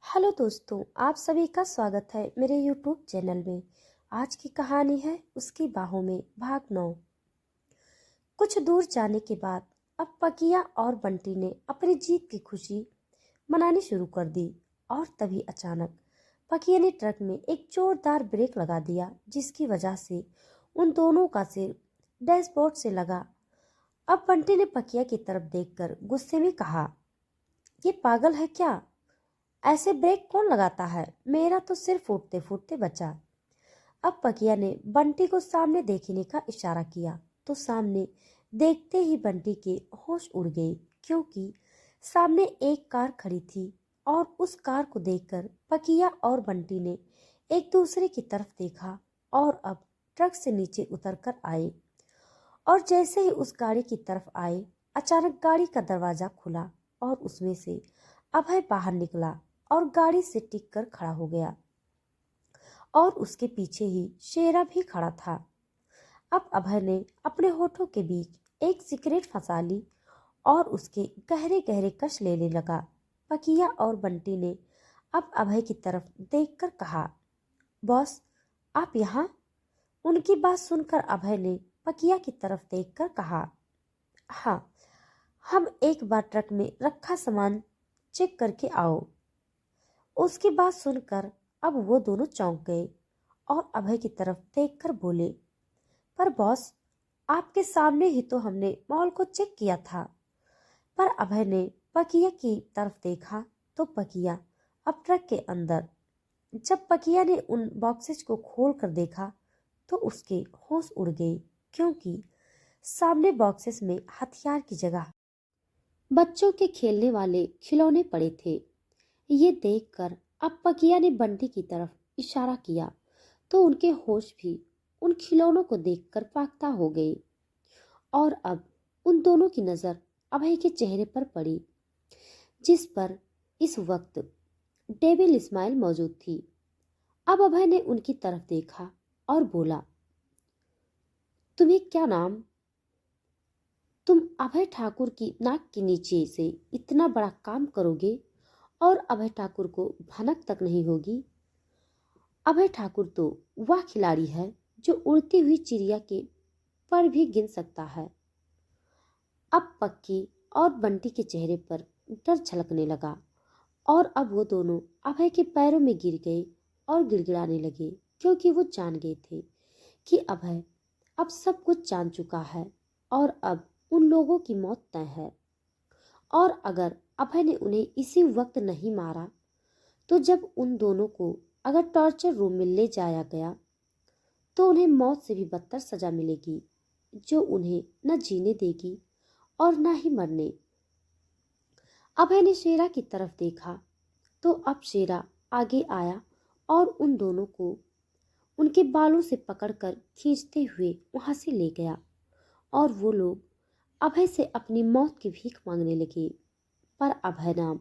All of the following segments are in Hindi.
हेलो दोस्तों, आप सभी का स्वागत है मेरे यूट्यूब चैनल में। आज की कहानी है उसकी बाहों में भाग 9। कुछ दूर जाने के बाद अब पकिया और बंटी ने अपनी जीत की खुशी मनानी शुरू कर दी और तभी अचानक पकिया ने ट्रक में एक जोरदार ब्रेक लगा दिया, जिसकी वजह से उन दोनों का सिर डैशबोर्ड से लगा। अब बंटी ने पकिया की तरफ देखकर गुस्से में कहा, ये पागल है क्या? ऐसे ब्रेक कौन लगाता है? मेरा तो सिर फूटते फूटते बचा। अब पकिया ने बंटी को सामने देखने का इशारा किया तो सामने देखते ही बंटी के होश उड़ गए, क्योंकि सामने एक कार खड़ी थी और उस कार को देखकर पकिया और बंटी ने एक दूसरे की तरफ देखा और अब ट्रक से नीचे उतर कर आए। और जैसे ही उस गाड़ी की तरफ आए, अचानक गाड़ी का दरवाजा खुला और उसमें से अभय बाहर निकला और गाड़ी से टिक कर खड़ा हो गया और उसके पीछे ही शेरा भी खड़ा था। अब अभय ने अपने होठों के बीच एक सिगरेट फंसा ली और उसके गहरे गहरे कश लेने लगा। पकिया और बंटी ने अब अभय की तरफ देखकर कहा, बॉस, आप यहाँ? उनकी बात सुनकर अभय ने पकिया की तरफ देखकर कहा, हाँ, हम एक बार ट्रक में रखा सामान चेक करके आओ। उसकी बात सुनकर अब वो दोनों चौंक गए और अभय की तरफ देखकर बोले, पर बॉस, आपके सामने ही तो हमने मॉल को चेक किया था। पर अभय ने पकिया की तरफ देखा तो पकिया अब ट्रक के अंदर। जब पकिया ने उन बॉक्सेस को खोल कर देखा तो उसके होश उड़ गए, क्योंकि सामने बॉक्सेस में हथियार की जगह बच्चों के खेलने वाले खिलौने पड़े थे। ये देखकर अब पकिया ने बंटी की तरफ इशारा किया तो उनके होश भी उन खिलौनों को देखकर पागता हो गए और अब उन दोनों की नजर अभय के चेहरे पर पड़ी, जिस पर इस वक्त डेविल स्माइल मौजूद थी। अब अभय ने उनकी तरफ देखा और बोला, तुम्हें क्या नाम? तुम अभय ठाकुर की नाक के नीचे से इतना बड़ा काम करोगे और अभय ठाकुर को भनक तक नहीं होगी? अभय ठाकुर तो वह खिलाड़ी है जो उड़ती हुई चिड़िया के पर भी गिन सकता है। अब पक्की और बंटी के चेहरे पर डर झलकने लगा और अब वो दोनों अभय के पैरों में गिर गए और गिड़गिड़ाने लगे, क्योंकि वो जान गए थे कि अभय अब सब कुछ जान चुका है और अब उन लोगों की मौत तय है। और अगर अभय ने उन्हें इसी वक्त नहीं मारा तो जब उन दोनों को अगर टॉर्चर रूम में ले जाया गया तो उन्हें मौत से भी बदतर सजा मिलेगी, जो उन्हें न जीने देगी और न ही मरने। अभय ने शेरा की तरफ देखा तो अब शेरा आगे आया और उन दोनों को उनके बालों से पकड़कर खींचते हुए वहां से ले गया और वो लोग अभय से अपनी मौत की भीख मांगने लगे। पर अभय नाम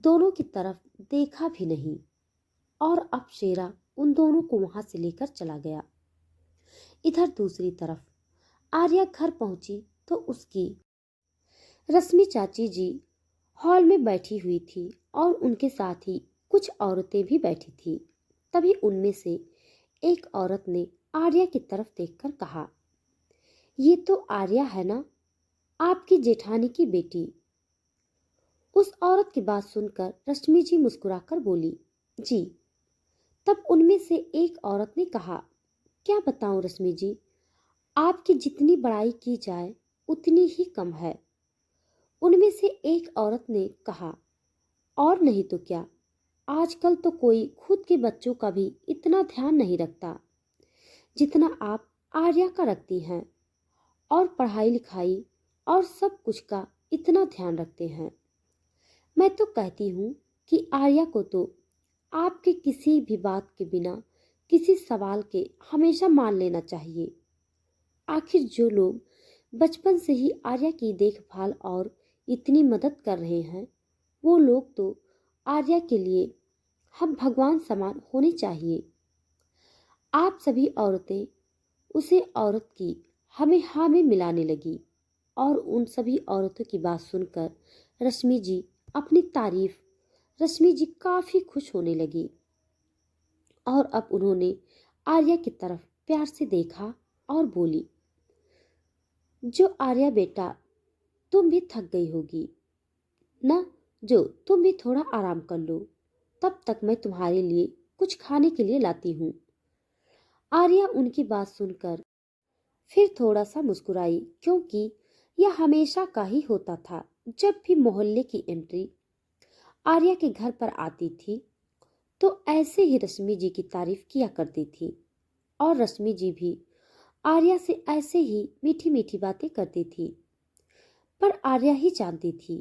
दोनों की तरफ देखा भी नहीं और अब शेरा उन दोनों को वहां से लेकर चला गया। इधर दूसरी तरफ आर्या घर पहुंची तो उसकी रश्मि चाची जी हॉल में बैठी हुई थी और उनके साथ ही कुछ औरतें भी बैठी थी। तभी उनमें से एक औरत ने आर्या की तरफ देखकर कहा, ये तो आर्या है ना, आपकी जेठानी की बेटी? उस औरत की बात सुनकर रश्मि जी मुस्कुराकर बोली, जी। तब उनमें से एक औरत ने कहा, क्या बताऊं रश्मि जी, आपकी जितनी बड़ाई की जाए उतनी ही कम है। उनमें से एक औरत ने कहा, और नहीं तो क्या, आजकल तो कोई खुद के बच्चों का भी इतना ध्यान नहीं रखता जितना आप आर्या का रखती हैं, और पढ़ाई लिखाई और सब कुछ का इतना ध्यान रखते हैं। मैं तो कहती हूँ कि आर्या को तो आपके किसी भी बात के बिना, किसी सवाल के हमेशा मान लेना चाहिए। आखिर जो लोग बचपन से ही आर्या की देखभाल और इतनी मदद कर रहे हैं, वो लोग तो आर्या के लिए हम भगवान समान होने चाहिए। आप सभी औरतें उसे औरत की हमें हाँ में मिलाने लगी और उन सभी औरतों की बात सुनकर रश्मि जी अपनी तारीफ रश्मि जी काफी खुश होने लगी और अब उन्होंने आर्या की तरफ प्यार से देखा और बोली, जो आर्या बेटा, तुम भी थक गई होगी ना, जो तुम भी थोड़ा आराम कर लो, तब तक मैं तुम्हारे लिए कुछ खाने के लिए लाती हूँ। आर्या उनकी बात सुनकर फिर थोड़ा सा मुस्कुराई, क्योंकि यह हमेशा का ही होता था। जब भी मोहल्ले की एंट्री आर्या के घर पर आती थी तो ऐसे ही रश्मि जी की तारीफ किया करती थी और रश्मि जी भी आर्या से ऐसे ही मीठी मीठी बातें करती थी। पर आर्या ही जानती थी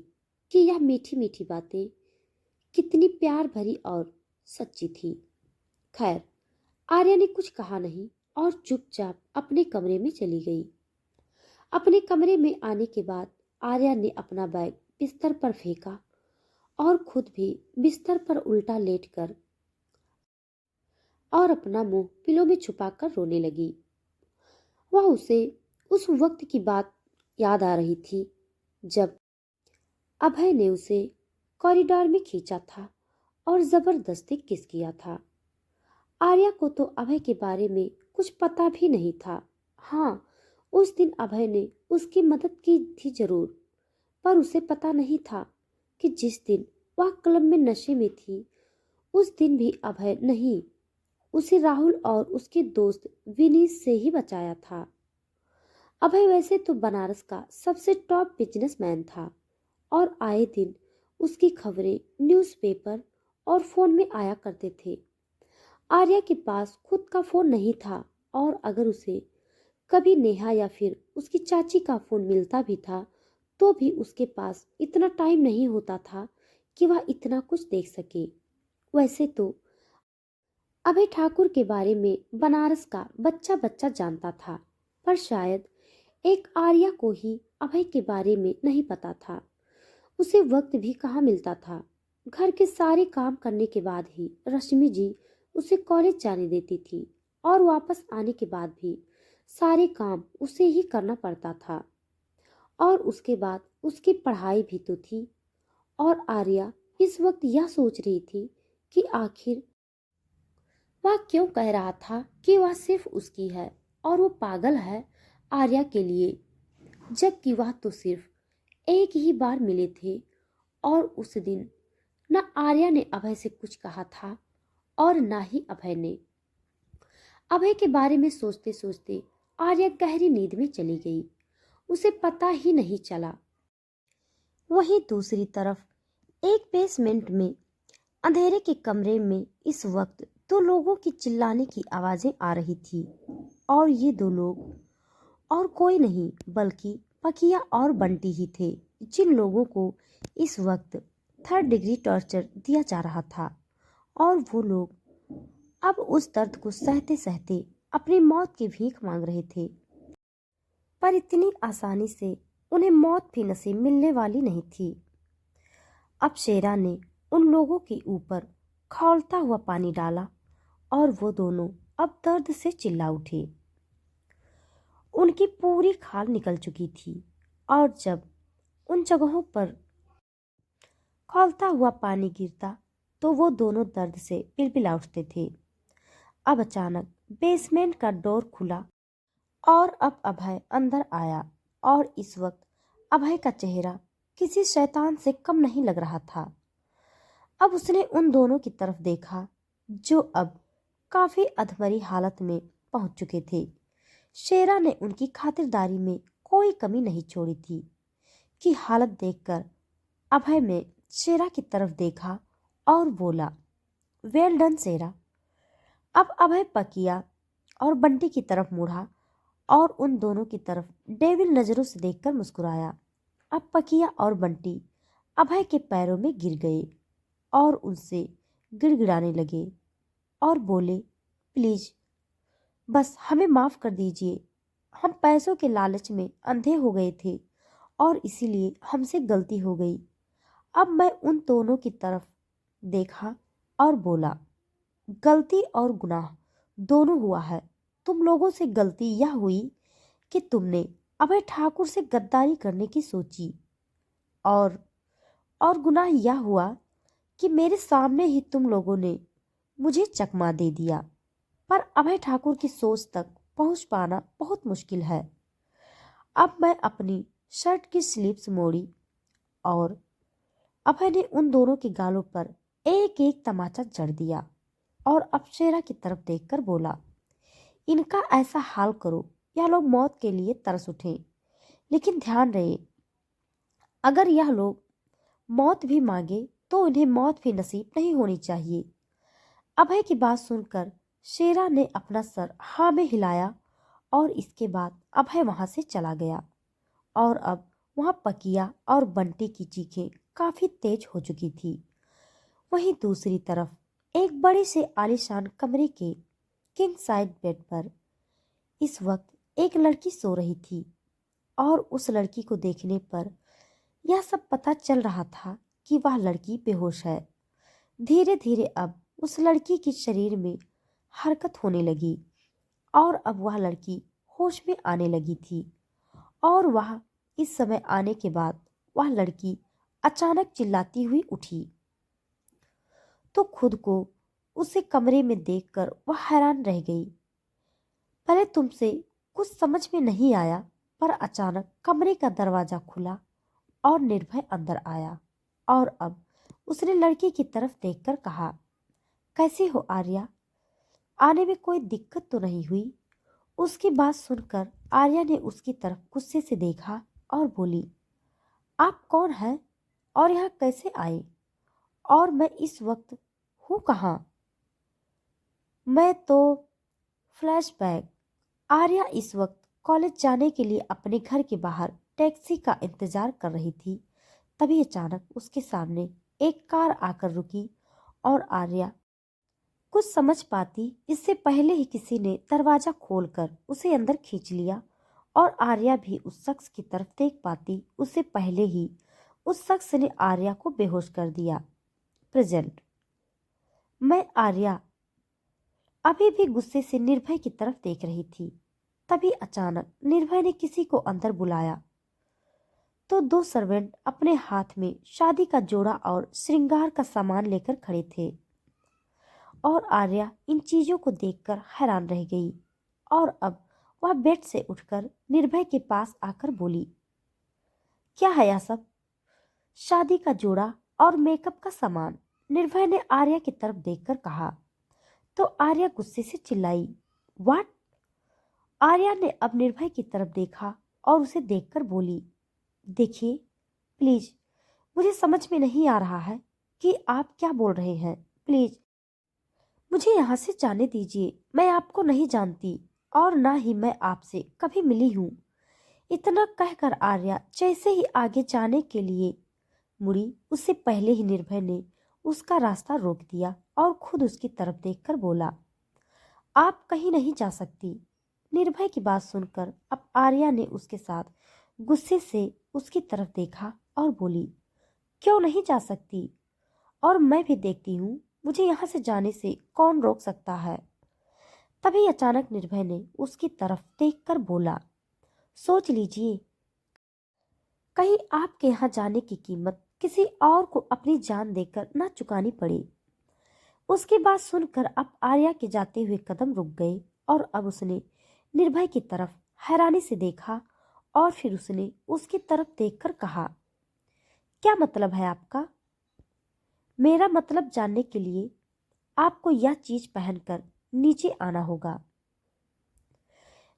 कि यह मीठी मीठी बातें कितनी प्यार भरी और सच्ची थी। खैर, आर्या ने कुछ कहा नहीं और चुपचाप अपने कमरे में चली गई। अपने कमरे में आने के बाद आर्या ने अपना बैग बिस्तर पर फेंका और खुद भी बिस्तर पर उल्टा लेटकर और अपना मुंह पिलो में छुपाकर रोने लगी। वह उसे उस वक्त की बात याद आ रही थी जब अभय ने उसे कॉरिडोर में खींचा था और जबरदस्ती किस किया था। आर्या को तो अभय के बारे में कुछ पता भी नहीं था। हाँ, उस दिन अभय ने उसकी मदद की थी जरूर, पर उसे पता नहीं था कि जिस दिन वह क्लब में नशे में थी उस दिन भी अभय नहीं, उसे राहुल और उसके दोस्त विनीत से ही बचाया था। अभय वैसे तो बनारस का सबसे टॉप बिजनेसमैन था और आए दिन उसकी खबरें न्यूज़पेपर और फोन में आया करते थे। आर्या के पास खुद का फोन नहीं था और अगर उसे कभी नेहा या फिर उसकी चाची का फोन मिलता भी था तो भी उसके पास इतना टाइम नहीं होता था कि वह इतना कुछ देख सके। वैसे तो अभय ठाकुर के बारे में बनारस का बच्चा बच्चा जानता था, पर शायद एक आर्या को ही अभय के बारे में नहीं पता था। उसे वक्त भी कहाँ मिलता था। घर के सारे काम करने के बाद ही रश्मि जी उसे कॉलेज जाने देती थी और वापस आने के बाद भी सारे काम उसे ही करना पड़ता था और उसके बाद उसकी पढ़ाई भी तो थी। और आर्या इस वक्त यह सोच रही थी कि आखिर वह क्यों कह रहा था कि वह सिर्फ उसकी है और वो पागल है आर्या के लिए, जबकि वह तो सिर्फ एक ही बार मिले थे और उस दिन न आर्या ने अभय से कुछ कहा था और ना ही अभय ने। अभय के बारे में सोचते सोचते आर्या गहरी नींद में चली गई, उसे पता ही नहीं चला। वहीं दूसरी तरफ एक बेसमेंट में अंधेरे के कमरे में इस वक्त दो लोगों की चिल्लाने की आवाजें आ रही थी और ये दो लोग और कोई नहीं बल्कि पकिया और बंटी ही थे, जिन लोगों को इस वक्त 3rd डिग्री टॉर्चर दिया जा रहा था। और वो लोग अब उस दर्द को सहते सहते अपनी मौत की भीख मांग रहे थे, पर इतनी आसानी से उन्हें मौत भी नसीब मिलने वाली नहीं थी। अब शेरा ने उन लोगों के ऊपर खौलता हुआ पानी डाला और वो दोनों अब दर्द से चिल्ला उठे। उनकी पूरी खाल निकल चुकी थी और जब उन जगहों पर खौलता हुआ पानी गिरता तो वो दोनों दर्द से पिलपिला उठते थे। अब अचानक बेसमेंट का डोर खुला और अब अभय अंदर आया और इस वक्त अभय का चेहरा किसी शैतान से कम नहीं लग रहा था। अब उसने उन दोनों की तरफ देखा जो अब काफी अधमरी हालत में पहुंच चुके थे। शेरा ने उनकी खातिरदारी में कोई कमी नहीं छोड़ी थी कि हालत देखकर अभय ने शेरा की तरफ देखा और बोला, वेल डन शेरा। अब अभय पकिया और बंटी की तरफ मुड़ा और उन दोनों की तरफ डेविल नजरों से देखकर मुस्कुराया। अब पकिया और बंटी अभय के पैरों में गिर गए और उनसे गिड़गिड़ाने लगे और बोले, प्लीज बस हमें माफ कर दीजिए, हम पैसों के लालच में अंधे हो गए थे और इसीलिए हमसे गलती हो गई। अब मैं उन दोनों की तरफ देखा और बोला, गलती और गुनाह दोनों हुआ है। तुम लोगों से गलती यह हुई कि तुमने अभय ठाकुर से गद्दारी करने की सोची और गुनाह यह हुआ कि मेरे सामने ही तुम लोगों ने मुझे चकमा दे दिया, पर अभय ठाकुर की सोच तक पहुंच पाना बहुत मुश्किल है। अब मैं अपनी शर्ट की स्लीव्स मोड़ी और अभय ने उन दोनों के गालों पर एक एक तमाचा जड़ दिया और अप्सरा की तरफ देखकर बोला, इनका ऐसा हाल करो यह लोग मौत के लिए तरस उठें। लेकिन ध्यान रहे, अगर यह लोग मौत भी मांगे तो इन्हें मौत भी नसीब नहीं होनी चाहिए। अभय की बात सुनकर शेरा ने अपना सर हाँ में हिलाया और इसके बाद अभय वहां से चला गया। और अब वहां पकिया और बंटी की चीखें काफी तेज हो चुकी थी। वहीं दूसरी तरफ एक बड़े से आलीशान कमरे के किंग साइड बेड पर इस वक्त एक लड़की सो रही थी और उस लड़की को देखने पर यह सब पता चल रहा था कि वह लड़की बेहोश है। धीरे धीरे अब उस लड़की के शरीर में हरकत होने लगी और अब वह लड़की होश में आने लगी थी। और वह इस समय आने के बाद वह लड़की अचानक चिल्लाती हुई उठी तो खुद को उसे कमरे में देखकर वह हैरान रह गई। पहले तुमसे कुछ समझ में नहीं आया, पर अचानक कमरे का दरवाजा खुला और निर्भय अंदर आया और अब उसने लड़की की तरफ देखकर कहा, कैसी हो आर्या? आने में कोई दिक्कत तो नहीं हुई? उसकी बात सुनकर आर्या ने उसकी तरफ गुस्से से देखा और बोली, आप कौन हैं और यहाँ कैसे आए? और मैं इस वक्त हूँ कहाँ? मैं तो फ्लैशबैक। आर्या इस वक्त कॉलेज जाने के लिए अपने घर के बाहर टैक्सी का इंतजार कर रही थी। तभी अचानक उसके सामने एक कार आकर रुकी और आर्या कुछ समझ पाती इससे पहले ही किसी ने दरवाजा खोलकर उसे अंदर खींच लिया और आर्या भी उस शख्स की तरफ देख पाती उससे पहले ही उस शख्स ने आर्या को बेहोश कर दिया। प्रेजेंट। मैं आर्या अभी भी गुस्से से निर्भय की तरफ देख रही थी। तभी अचानक निर्भय ने किसी को अंदर बुलाया तो दो सर्वेंट अपने हाथ में शादी का जोड़ा और श्रृंगार का सामान लेकर खड़े थे और आर्या इन चीजों को देखकर हैरान रह गई। और अब वह बेड से उठकर निर्भय के पास आकर बोली, क्या है यह सब? शादी का जोड़ा और मेकअप का सामान, निर्भय ने आर्या की तरफ देखकर कहा। तो आर्या गुस्से से चिल्लाई, व्हाट? आर्या ने अब निर्भय की तरफ देखा और उसे देखकर बोली, देखिए प्लीज, मुझे समझ में नहीं आ रहा है कि आप क्या बोल रहे हैं। प्लीज मुझे यहाँ से जाने दीजिए। मैं आपको नहीं जानती और ना ही मैं आपसे कभी मिली हूँ। इतना कहकर आर्या जैसे ही आगे जाने के लिए मुड़ी, उससे पहले ही निर्भय ने उसका रास्ता रोक दिया और खुद उसकी तरफ देखकर बोला, आप कहीं नहीं जा सकती। निर्भय की बात सुनकर अब आर्या ने उसके साथ गुस्से से उसकी तरफ देखा और बोली, क्यों नहीं जा सकती? और मैं भी देखती हूँ मुझे यहाँ से जाने से कौन रोक सकता है। तभी अचानक निर्भय ने उसकी तरफ देखकर बोला, सोच लीजिए, कहीं आपके यहाँ जाने की कीमत किसी और को अपनी जान देकर ना चुकानी पड़े। उसकी बात सुनकर अब आर्या के जाते हुए कदम रुक गए और अब उसने निर्भय की तरफ हैरानी से देखा और फिर उसने उसकी तरफ देखकर कहा, क्या मतलब है आपका? मेरा मतलब जानने के लिए आपको यह चीज पहनकर नीचे आना होगा।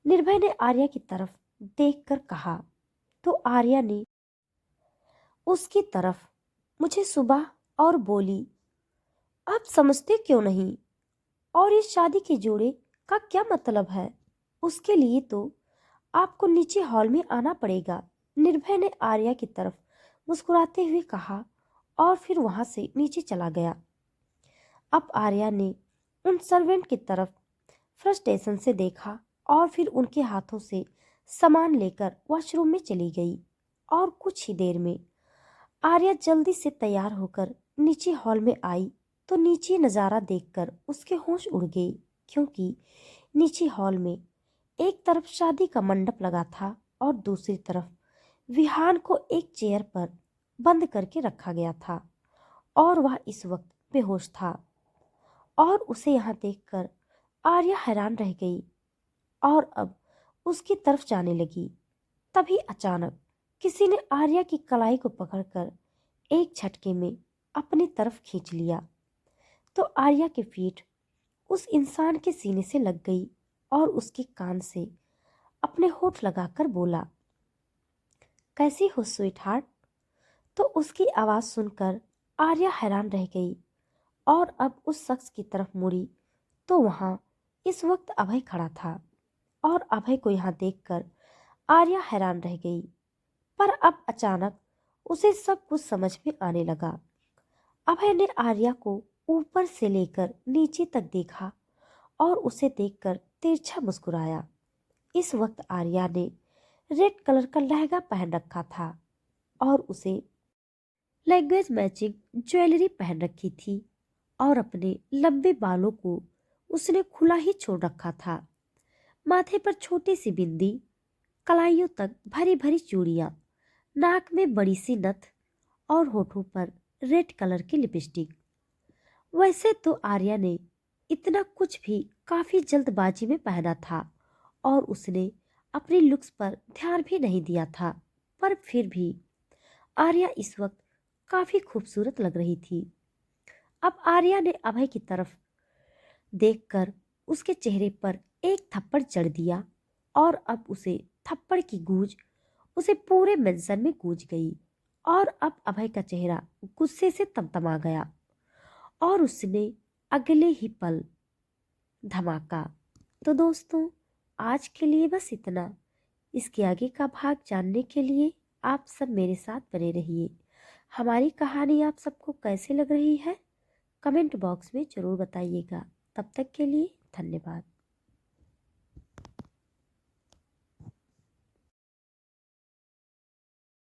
निर्भय ने आर्या की तरफ देखकर कहा। तो आर्या ने उसकी तरफ मुझे सुबह और बोली, आप समझते क्यों नहीं? और इस शादी के जोड़े का क्या मतलब है? उसके लिए तो आपको नीचे हॉल में आना पड़ेगा। निर्भय ने आर्या की तरफ मुस्कुराते हुए कहा और फिर वहां से नीचे चला गया। अब आर्या ने उन सर्वेंट की तरफ फ्रस्ट्रेशन से देखा और फिर उनके हाथों से सामान लेकर वॉशरूम में चली गई। और कुछ ही देर में आर्या जल्दी से तैयार होकर नीचे हॉल में आई तो नीचे नज़ारा देखकर उसके होश उड़ गए, क्योंकि नीचे हॉल में एक तरफ शादी का मंडप लगा था और दूसरी तरफ विहान को एक चेयर पर बंद करके रखा गया था और वह इस वक्त बेहोश था। और उसे यहाँ देखकर आर्या हैरान रह गई और अब उसकी तरफ जाने लगी। तभी अचानक किसी ने आर्या की कलाई को पकड़कर एक झटके में अपनी तरफ खींच लिया। तो आर्या की पीठ उस इंसान के सीने से लग गई और उसके कान से अपने होठ लगाकर बोला, कैसी हो स्वीट हार्ट। तो उसकी आवाज सुनकर आर्या हैरान रह गई और अब उस शख्स की तरफ मुड़ी तो वहां इस वक्त अभय खड़ा था। और अभय को यहाँ देखकर आर्या हैरान रह गई, पर अब अचानक उसे सब कुछ समझ में आने लगा। अभय ने आर्या को ऊपर से लेकर नीचे तक देखा और उसे देखकर तिरछा मुस्कुराया। इस वक्त आर्या ने रेड कलर का लहंगा पहन रखा था और उसे लैंग्वेज मैचिंग ज्वेलरी पहन रखी थी और अपने लंबे बालों को उसने खुला ही छोड़ रखा था। माथे पर छोटी सी बिंदी, कलाइयों तक भरी भरी चूड़ियां, नाक में बड़ी सी नथ और होठों पर रेड कलर की लिपस्टिक। वैसे तो आर्या ने इतना कुछ भी काफी जल्दबाजी में पहना था और उसने अपनी लुक्स पर ध्यान भी नहीं दिया था, पर फिर भी आर्या इस वक्त काफी खूबसूरत लग रही थी। अब आर्या ने अभय की तरफ देखकर उसके चेहरे पर एक थप्पड़ जड़ दिया और अब उसे थप्पड़ की गूंज उसे पूरे मेंशन में गूंज गई और अब अभय का चेहरा गुस्से से तमतमा गया और उसने अगले ही पल धमाका। तो दोस्तों, आज के लिए बस इतना। इसके आगे का भाग जानने के लिए आप सब मेरे साथ बने रहिए। हमारी कहानी आप सबको कैसी लग रही है कमेंट बॉक्स में जरूर बताइएगा। तब तक के लिए धन्यवाद।